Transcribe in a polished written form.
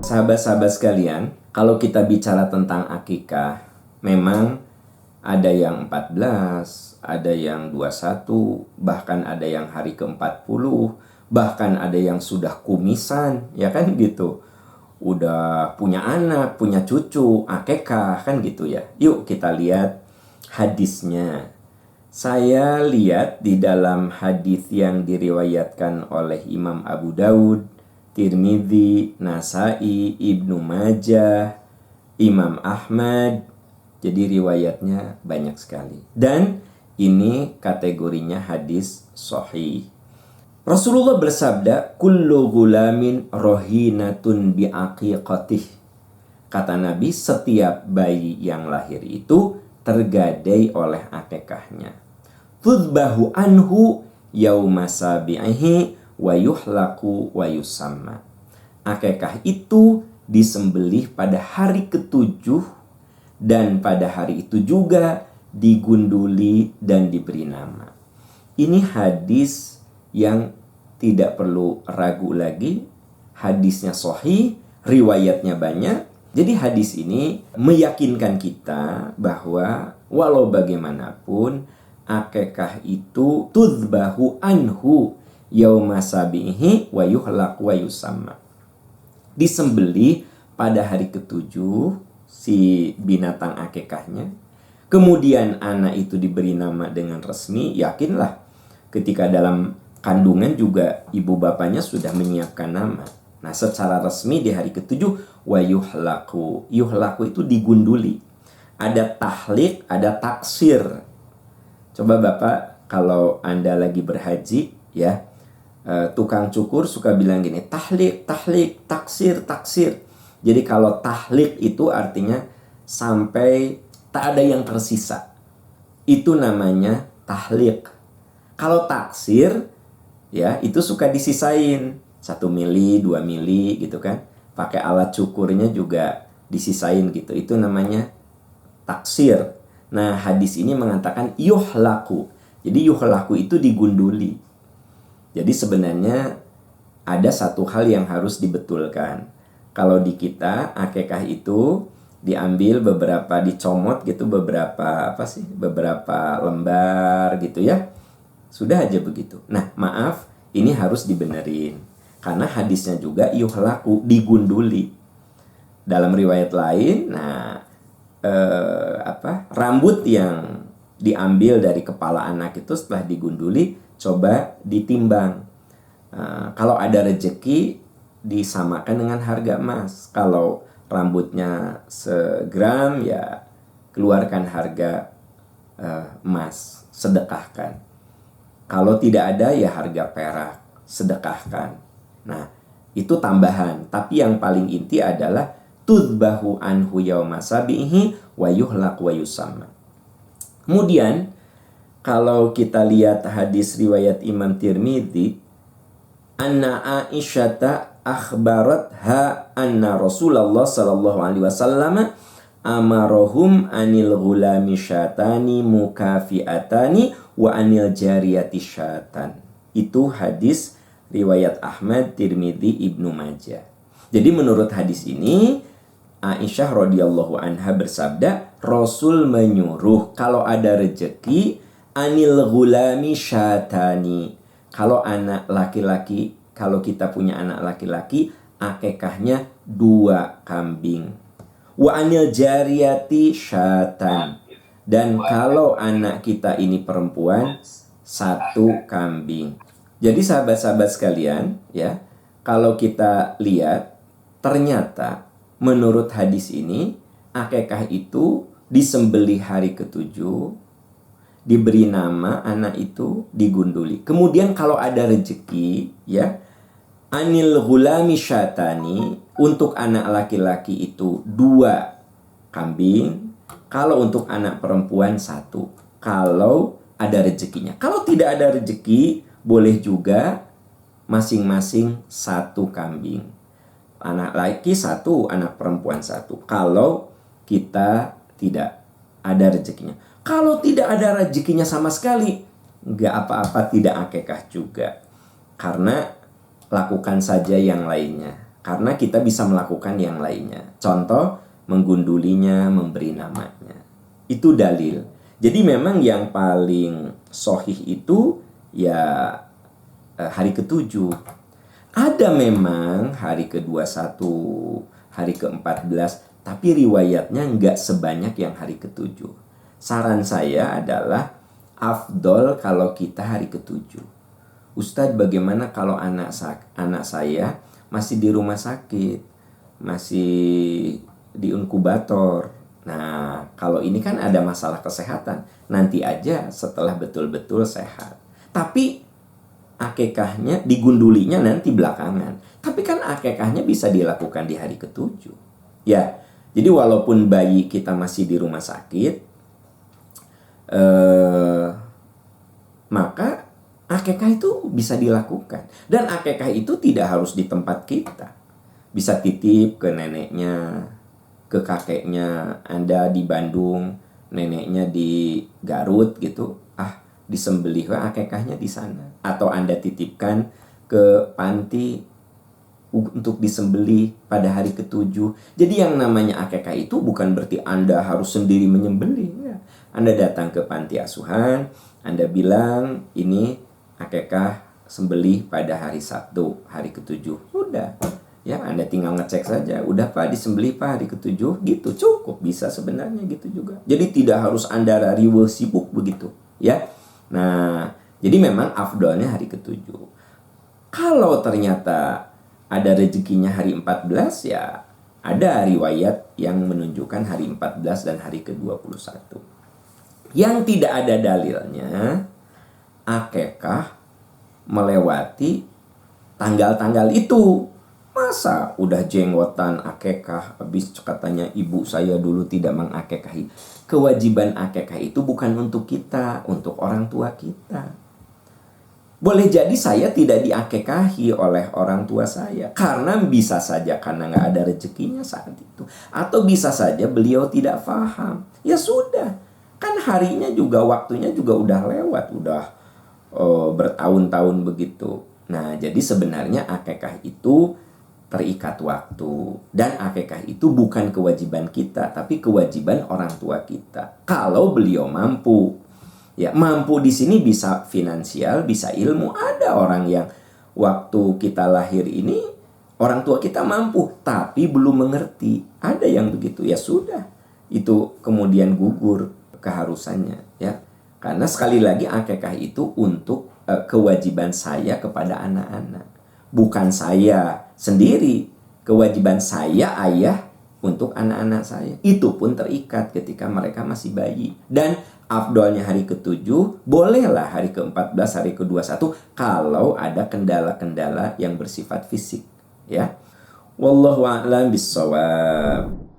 Sahabat-sahabat sekalian, kalau kita bicara tentang akikah, memang ada yang 14, ada yang 21, bahkan ada yang hari ke-40, bahkan ada yang sudah kumisan, ya kan gitu. Udah punya anak, punya cucu, akikah, kan gitu ya. Yuk kita lihat hadisnya. Saya lihat di dalam hadis yang diriwayatkan oleh Imam Abu Daud, Tirmidzi, Nasai, Ibnu Majah, Imam Ahmad. Jadi riwayatnya banyak sekali. Dan ini kategorinya hadis sahih. Rasulullah bersabda, "Kullu gulamin rohinatun biaqiqatih." Kata Nabi, setiap bayi yang lahir itu tergadai oleh akikahnya. Tudbahu anhu yauma sabi'ihi wa yuhlaku wa yusamma. Akikah itu disembelih pada hari ketujuh dan pada hari itu juga digunduli dan diberi nama. Ini hadis yang tidak perlu ragu lagi. Hadisnya sahih, riwayatnya banyak. Jadi hadis ini meyakinkan kita bahwa walau bagaimanapun akikah itu tudbahu anhu yauma sabihi wa yuhlaq wa yusamma. Disembelih pada hari ketujuh si binatang akikahnya. Kemudian anak itu diberi nama dengan resmi. Yakinlah ketika dalam kandungan juga ibu bapaknya sudah menyiapkan nama. Nah, secara resmi di hari ketujuh wa yuhlaku. Yuhlaku itu digunduli. Ada tahlik, ada taksir. Coba Bapak kalau Anda lagi berhaji ya, tukang cukur suka bilang gini, tahlik, tahlik, taksir, taksir. Jadi kalau tahlik itu artinya sampai tak ada yang tersisa. Itu namanya tahlik. Kalau taksir ya itu suka disisain 1 mili, 2 mili gitu kan. Pakai alat cukurnya juga disisain gitu. Itu namanya taksir. Nah, hadis ini mengatakan yuhlaku. Jadi yuhlaku itu digunduli. Jadi sebenarnya ada satu hal yang harus dibetulkan. Kalau di kita akikah itu diambil beberapa, dicomot gitu beberapa beberapa lembar gitu ya. Sudah aja begitu. Nah, maaf, ini harus dibenerin. Karena hadisnya juga yuhlaku, digunduli. Dalam riwayat lain, rambut yang diambil dari kepala anak itu setelah digunduli, coba ditimbang. Kalau ada rejeki, disamakan dengan harga emas. Kalau rambutnya segram, ya keluarkan harga emas, sedekahkan. Kalau tidak ada, ya harga perak, sedekahkan. Nah, itu tambahan. Tapi yang paling inti adalah tudbahu anhu yauma sabihi wa yuhlaq wa yusamma. Kemudian kalau kita lihat hadis riwayat Imam Tirmidzi, anna Aisyata akhbaratha anna Rasulullah sallallahu alaihi wasallam amarahum anil ghulami syatani mukafiatani wa anil jariyati syatan. Itu hadis riwayat Ahmad, Tirmidzi, Ibnu Majah. Jadi menurut hadis ini, Aisyah radhiyallahu anha bersabda, Rasul menyuruh kalau ada rezeki, anil ghulami syatani. Kalau anak laki-laki, kalau kita punya anak laki-laki, akikahnya 2 kambing. Wa anil jariyati syatan. Dan kalau anak kita ini perempuan, 1 kambing. Jadi sahabat-sahabat sekalian, ya, kalau kita lihat, ternyata menurut hadis ini, akikah itu disembelih hari ketujuh, diberi nama anak itu, digunduli. Kemudian kalau ada rezeki, ya, anil ghulami syatani, untuk anak laki-laki itu 2 kambing, kalau untuk anak perempuan 1. Kalau ada rezekinya. Kalau tidak ada rezeki, Boleh juga masing-masing satu kambing. Anak laki satu, anak perempuan satu. Kalau kita tidak ada rezekinya. Kalau tidak ada rezekinya sama sekali, nggak apa-apa, tidak akekah juga. Karena lakukan saja yang lainnya. Karena kita bisa melakukan yang lainnya. Contoh, menggundulinya, memberi namanya. Itu dalil. Jadi memang yang paling sahih itu ya hari ke-7. Ada memang hari ke-21, hari ke-14, tapi riwayatnya nggak sebanyak yang hari ke-7. Saran saya adalah afdol kalau kita hari ke-7. Ustadz, bagaimana kalau anak saya masih di rumah sakit, masih di inkubator? Nah, kalau ini kan ada masalah kesehatan. Nanti aja setelah betul-betul sehat. Tapi akekahnya, digundulinya nanti belakangan. Tapi kan akekahnya bisa dilakukan di hari ke-7. Ya, jadi walaupun bayi kita masih di rumah sakit, maka akekah itu bisa dilakukan. Dan akekah itu tidak harus di tempat kita. Bisa titip ke neneknya, ke kakeknya. Anda di Bandung, neneknya di Garut gitu. Disembelih akekahnya di sana. Atau Anda titipkan ke panti untuk disembelih pada hari ke-7. Jadi yang namanya akekah itu bukan berarti Anda harus sendiri menyembelih. Ya. Anda datang ke panti asuhan, Anda bilang ini akekah sembelih pada hari Sabtu, hari ke-7. Udah. Ya, Anda tinggal ngecek saja. Udah Pak, disembelih Pak hari ke-7. Gitu, cukup. Bisa sebenarnya gitu juga. Jadi tidak harus Anda riweuh sibuk begitu. Ya. Nah, jadi memang afdolnya hari ke-7. Kalau ternyata ada rezekinya hari 14, ya ada riwayat yang menunjukkan hari 14 dan hari ke-21. Yang tidak ada dalilnya, akekah melewati tanggal-tanggal itu. Masa udah jenggotan akekah, habis katanya ibu saya dulu tidak mengakekahi. Kewajiban akekah itu bukan untuk kita, untuk orang tua kita. Boleh jadi saya tidak diakekahi oleh orang tua saya. Karena bisa saja karena nggak ada rezekinya saat itu. Atau bisa saja beliau tidak paham. Ya sudah, kan harinya juga, waktunya juga udah lewat. Udah bertahun-tahun begitu. Nah, jadi sebenarnya akekah itu terikat waktu. Dan akekah itu bukan kewajiban kita, tapi kewajiban orang tua kita. Kalau beliau mampu. Ya, mampu di sini bisa finansial, bisa ilmu. Ada orang yang waktu kita lahir ini, orang tua kita mampu, tapi belum mengerti. Ada yang begitu, ya sudah. Itu kemudian gugur keharusannya. Ya. Karena sekali lagi akekah itu untuk kewajiban saya kepada anak-anak. Bukan saya sendiri, kewajiban saya ayah untuk anak-anak saya. Itu pun terikat ketika mereka masih bayi. Dan afdolnya hari ke-7, bolehlah hari ke-14, hari ke-21 kalau ada kendala-kendala yang bersifat fisik, ya. Wallahu a'lam bishawab.